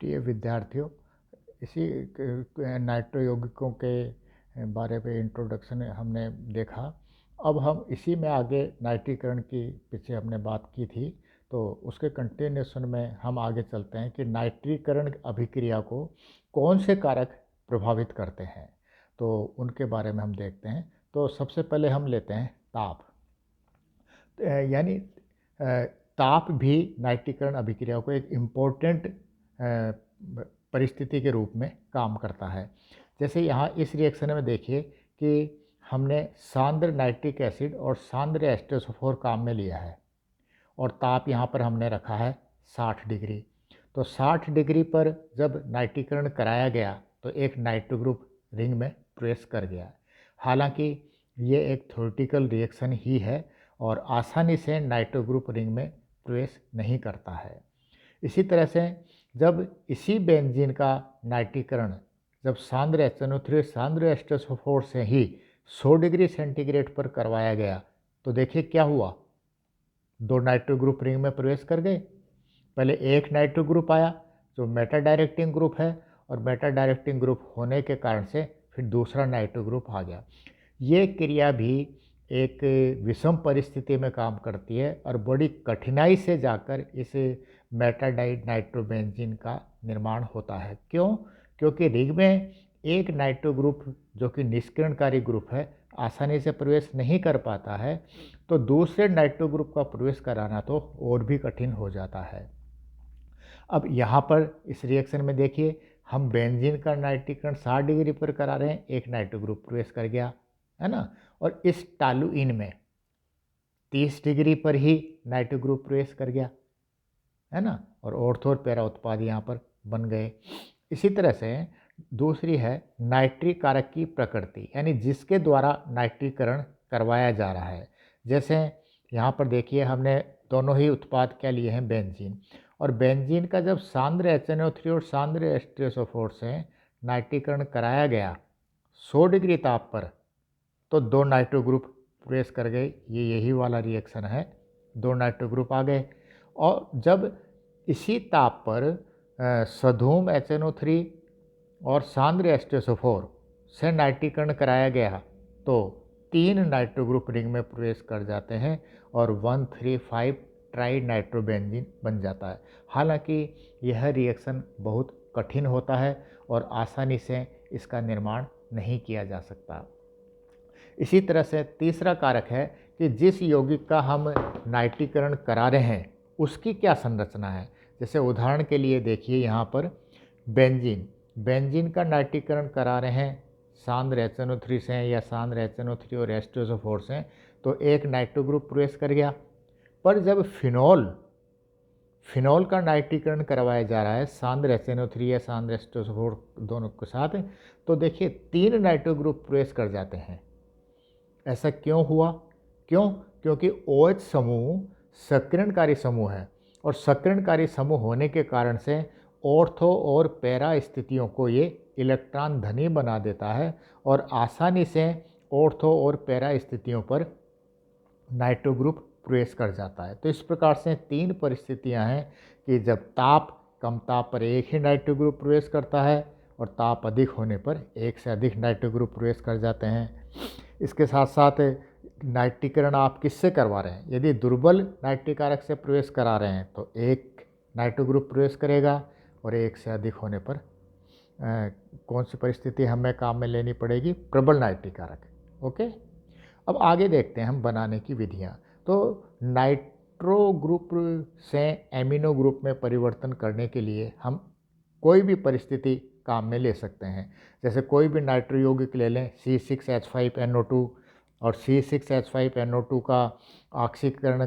प्रिय विद्यार्थियों, इसी नाइट्रो यौगिकों के बारे में इंट्रोडक्शन हमने देखा। अब हम इसी में आगे नाइट्रीकरण की पीछे हमने बात की थी, तो उसके कंटिन्यूशन में हम आगे चलते हैं कि नाइट्रीकरण अभिक्रिया को कौन से कारक प्रभावित करते हैं, तो उनके बारे में हम देखते हैं। तो सबसे पहले हम लेते हैं ताप। यानी ताप भी नाइट्रीकरण अभिक्रिया को एक इम्पोर्टेंट परिस्थिति के रूप में काम करता है। जैसे यहाँ इस रिएक्शन में देखिए कि हमने सांद्र नाइट्रिक एसिड और सांद्र H2SO4 काम में लिया है और ताप यहाँ पर हमने रखा है 60 डिग्री। तो 60 डिग्री पर जब नाइट्रीकरण कराया गया तो एक नाइट्रो ग्रुप रिंग में प्रवेश कर गया। हालांकि ये एक थ्योरेटिकल रिएक्शन ही है और आसानी से नाइट्रो ग्रुप रिंग में प्रवेश नहीं करता है। इसी तरह से जब इसी बेंजीन का नाइट्रीकरण जब सांद्र HNO3 सांद्र H2SO4 से ही 100 डिग्री सेंटीग्रेड पर करवाया गया तो देखिए क्या हुआ, दो नाइट्रो ग्रुप रिंग में प्रवेश कर गए। पहले एक नाइट्रो ग्रुप आया जो मेटा डायरेक्टिंग ग्रुप है और मेटा डायरेक्टिंग ग्रुप होने के कारण से फिर दूसरा नाइट्रो ग्रुप आ गया। ये क्रिया भी एक विषम परिस्थिति में काम करती है और बड़ी कठिनाई से जाकर इस मेटाडाई नाइट्रोबेंजीन का निर्माण होता है। क्यों? क्योंकि रिंग में एक नाइट्रो ग्रुप जो कि निष्क्रियणकारी ग्रुप है आसानी से प्रवेश नहीं कर पाता है, तो दूसरे नाइट्रो ग्रुप का प्रवेश कराना तो और भी कठिन हो जाता है। अब यहाँ पर इस रिएक्शन में देखिए हम बेंजीन का नाइट्रीकरण 60 डिग्री पर करा रहे हैं, एक नाइट्रो ग्रुप प्रवेश कर गया है ना, और इस टालुइन में 30 डिग्री पर ही नाइट्रो ग्रुप प्रवेश कर गया है ना, और ऑर्थो और पैरा उत्पाद यहाँ पर बन गए। इसी तरह से दूसरी है नाइट्रिक कारक की प्रकृति, यानी जिसके द्वारा नाइट्रीकरण करवाया जा रहा है। जैसे यहाँ पर देखिए हमने दोनों ही उत्पाद क्या लिए हैं, बेंजीन, और बेंजीन का जब सांद्र HNO3 और सांद्र H2SO4 से नाइट्रीकरण कराया गया 100 डिग्री ताप पर, तो दो नाइट्रो ग्रुप प्रवेश कर गए। ये यही वाला रिएक्शन है, दो नाइट्रो ग्रुप आ गए। और जब इसी ताप पर सधूम HNO3 और सांद्र H2SO4 से नाइट्रीकरण कराया गया तो 3 नाइट्रो ग्रुप रिंग में प्रवेश कर जाते हैं और 1,3,5 ट्राई नाइट्रोबेंजीन बन जाता है। हालांकि यह रिएक्शन बहुत कठिन होता है और आसानी से इसका निर्माण नहीं किया जा सकता। इसी तरह से तीसरा कारक है कि जिस यौगिक का हम नाइट्रीकरण करा रहे हैं उसकी क्या संरचना है। जैसे उदाहरण के लिए देखिए यहाँ पर बेंजीन का नाइट्रीकरण करा रहे हैं सांद्र HNO3 से या सांद्र HNO3 और H2SO4 से, तो एक नाइट्रो ग्रुप प्रवेश कर गया। पर जब फिनॉल का नाइट्रीकरण करवाया जा रहा है सांद्र HNO3 या सांद्र H2SO4 दोनों के साथ, तो देखिए 3 नाइट्रो ग्रुप प्रवेश कर जाते हैं। ऐसा क्यों हुआ? क्योंकि OH समूह सक्रियणकारी समूह है और सक्रियणकारी समूह होने के कारण से ऑर्थो और पैरा स्थितियों को ये इलेक्ट्रॉन धनी बना देता है और आसानी से ऑर्थो और पैरा स्थितियों पर नाइट्रो ग्रुप प्रवेश कर जाता है। तो इस प्रकार से 3 परिस्थितियां हैं कि जब कम ताप पर एक ही नाइट्रो ग्रुप प्रवेश करता है और ताप अधिक होने पर एक से अधिक नाइट्रो ग्रुप प्रवेश कर जाते हैं। इसके साथ साथ नाइट्रीकरण आप किससे करवा रहे हैं? यदि दुर्बल नाइट्रिक कारक से प्रवेश करा रहे हैं तो एक नाइट्रो ग्रुप प्रवेश करेगा और एक से अधिक होने पर कौन सी परिस्थिति हमें काम में लेनी पड़ेगी? प्रबल नाइट्रिक कारक। ओके, अब आगे देखते हैं हम बनाने की विधियाँ। तो नाइट्रो ग्रुप से एमिनो ग्रुप में परिवर्तन करने के लिए हम कोई भी परिस्थिति काम में ले सकते हैं। जैसे कोई भी नाइट्रो यौगिक ले लें, C6H5NO2 और C6H5NO2 का ऑक्सीकरण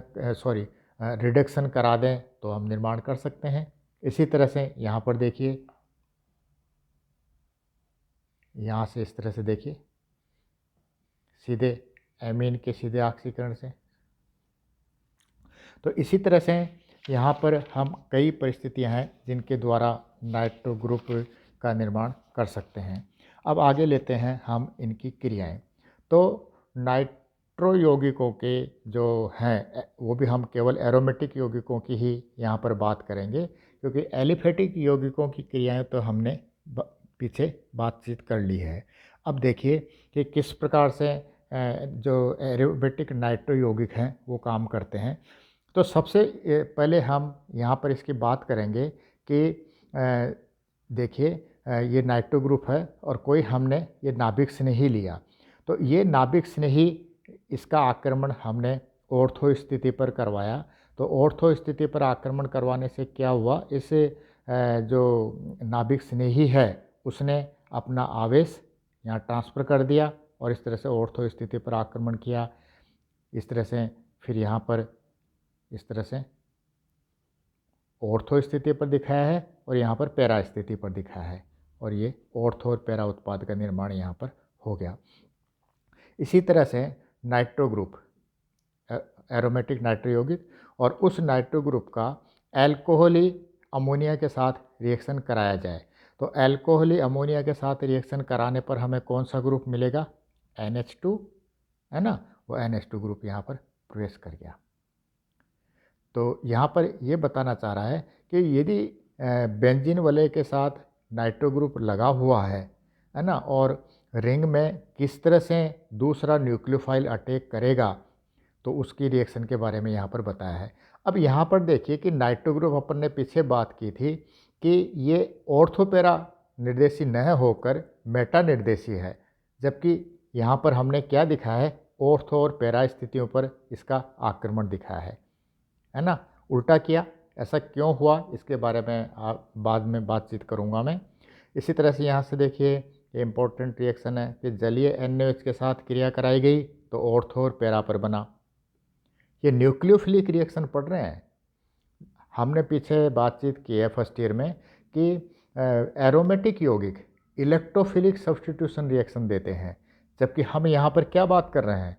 रिडक्शन करा दें तो हम निर्माण कर सकते हैं। इसी तरह से यहाँ पर देखिए, यहाँ से इस तरह से देखिए, सीधे एमीन के सीधे ऑक्सीकरण से। तो इसी तरह से यहाँ पर हम कई परिस्थितियाँ हैं जिनके द्वारा नाइट्रो ग्रुप का निर्माण कर सकते हैं। अब आगे लेते हैं हम इनकी क्रियाएं। तो नाइट्रो यौगिकों के जो हैं वो भी हम केवल एरोमेटिक यौगिकों की ही यहाँ पर बात करेंगे क्योंकि एलिफेटिक यौगिकों की क्रियाएं तो हमने पीछे बातचीत कर ली है। अब देखिए कि किस प्रकार से जो एरोमेटिक नाइट्रो यौगिक हैं वो काम करते हैं। तो सबसे पहले हम यहाँ पर इसकी बात करेंगे कि देखिए ये नाइट्रो ग्रुप है और कोई हमने ये नाभिक स्नेही लिया। तो ये नाभिक स्नेही इसका आक्रमण हमने ऑर्थो स्थिति पर करवाया। तो ऑर्थो स्थिति पर आक्रमण करवाने से क्या हुआ, इस जो नाभिक स्नेही है उसने अपना आवेश यहाँ ट्रांसफ़र कर दिया और इस तरह से ऑर्थो स्थिति पर आक्रमण किया। इस तरह से फिर यहाँ पर इस तरह से ऑर्थो स्थिति पर दिखाया है और यहाँ पर पैरा स्थिति पर दिखाया है और ये ऑर्थो और पैरा उत्पाद का निर्माण यहाँ पर हो गया। इसी तरह से नाइट्रो ग्रुप, एरोमेटिक नाइट्रो यौगिक, और उस नाइट्रो ग्रुप का एल्कोहली अमोनिया के साथ रिएक्शन कराया जाए तो एल्कोहली अमोनिया के साथ रिएक्शन कराने पर हमें कौन सा ग्रुप मिलेगा, NH2, है ना। वो NH2 ग्रुप यहाँ पर प्रवेश कर गया। तो यहाँ पर ये बताना चाह रहा है कि यदि बेंजीन वलय के साथ नाइट्रो ग्रुप लगा हुआ है ना, और रिंग में किस तरह से दूसरा न्यूक्लियोफाइल अटैक करेगा तो उसकी रिएक्शन के बारे में यहाँ पर बताया है। अब यहाँ पर देखिए कि नाइट्रो ग्रुप अपन ने पीछे बात की थी कि ये ऑर्थोपेरा निर्देशी न होकर मेटा निर्देशी है, जबकि यहाँ पर हमने क्या दिखाया है, ऑर्थो और पैरा स्थितियों पर इसका आक्रमण दिखाया है ना। उल्टा किया, ऐसा क्यों हुआ इसके बारे में बाद में बातचीत करूँगा मैं। इसी तरह से यहाँ से देखिए इम्पोर्टेंट रिएक्शन है कि जलीय NaOH के साथ क्रिया कराई गई तो ऑर्थो और पैरा पर बना। ये न्यूक्लियोफिलिक रिएक्शन पढ़ रहे हैं, हमने पीछे बातचीत की है फर्स्ट ईयर में कि एरोमेटिक यौगिक इलेक्ट्रोफिलिक सब्स्टिट्यूशन रिएक्शन देते हैं, जबकि हम यहाँ पर क्या बात कर रहे हैं,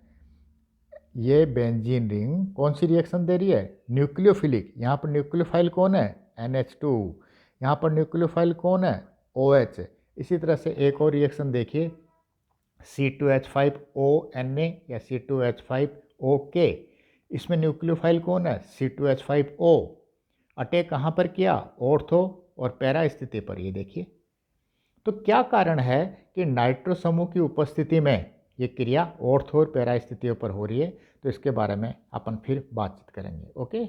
ये बेंजीन रिंग कौन सी रिएक्शन दे रही है, न्यूक्लियोफिलिक। यहाँ पर न्यूक्लियोफाइल कौन है, NH2, यहाँ पर न्यूक्लियोफाइल कौन है, OH। इसी तरह से एक और रिएक्शन देखिए C2H5ONa या C2H5OK, इसमें न्यूक्लियोफाइल कौन है, C2H5O। अटैक कहाँ पर किया, ऑर्थो और पैरा स्थिति पर। ये देखिए, तो क्या कारण है कि नाइट्रो समूह की उपस्थिति में ये क्रिया ऑर्थो और पैरा स्थितियों पर हो रही है, तो इसके बारे में अपन फिर बातचीत करेंगे। ओके।